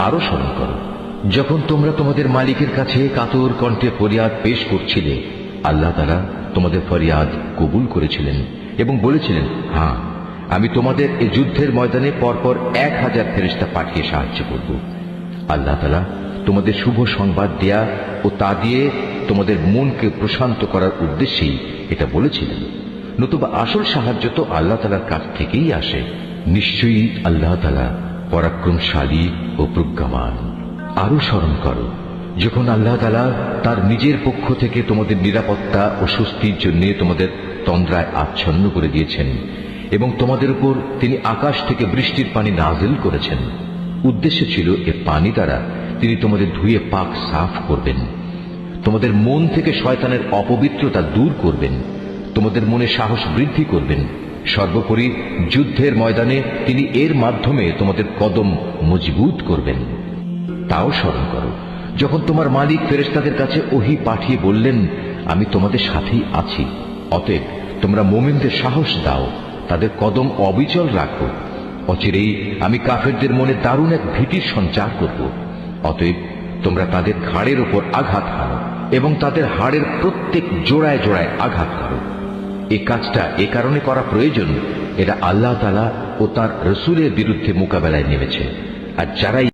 আরো স্মরণ করো যখন তোমরা তোমাদের মালিকের কাছে কাতর কণ্ঠে ফরিয়াদ পেশ করছিলে, আল্লাহ তাআলা তোমাদের ফরিয়াদ কবুল করেছিলেন এবং বলেছিলেন, হ্যাঁ, আমি তোমাদের এই যুদ্ধের ময়দানে পরপর 1000 ফেরেশতা পাঠিয়ে সাহায্য করব। আল্লাহ তাআলা তোমাদের শুভ সংবাদ দেয়া ও তা দিয়ে তোমাদের মনকে প্রশান্ত করার উদ্দেশ্যেই এটা বলেছিলেন। নতুবা আসল সাহায্য তো আল্লাহ তাআলার কাছ থেকেই আসে। নিশ্চয়ই আল্লাহ তাআলা পরাক্রমশালী ও প্রজ্ঞাবান। আরো স্মরণ করো যখন আল্লাহ তাআলা তার নিজের পক্ষ থেকে তোমাদের নিরাপত্তা ও স্বস্তির জন্য তোমাদের তন্দ্রায় আচ্ছন্ন করে দিয়েছেন এবং তোমাদের উপর তিনি আকাশ থেকে বৃষ্টির পানি নাজিল করেছেন। উদ্দেশ্য ছিল এ পানি দ্বারা তিনি তোমাদের ধুয়ে পাক সাফ করবেন, তোমাদের মন থেকে শয়তানের অপবিত্রতা দূর করবেন, তোমাদের মনে সাহস বৃদ্ধি করবেন। সর্বোপরি যুদ্ধের ময়দানে তিনি এর মাধ্যমে তোমাদের কদম মজবুত করবেন। তাও স্মরণ করো যখন তোমার মালিক ফেরেশতাদের কাছে ওহী পাঠিয়ে বললেন, আমি তোমাদের সাথেই আছি, অতএব তোমরা মুমিনদের সাহস দাও, তাদের কদম অবিচল রাখো। অচিরেই আমি কাফেরদের মনে দারুণ এক ভীতির সঞ্চার করব। অতএব তোমরা তাদের ঘাড়ের উপর আঘাত হানো এবং তাদের হাড়ের প্রত্যেক জোড়ায় জোড়ায় আঘাত করো। এই কাজটা এ কারণে করা প্রয়োজন, এটা আল্লাহ তাআলা ও তার রাসূলের বিরুদ্ধে মোকাবেলায় নেমেছে। আর যারা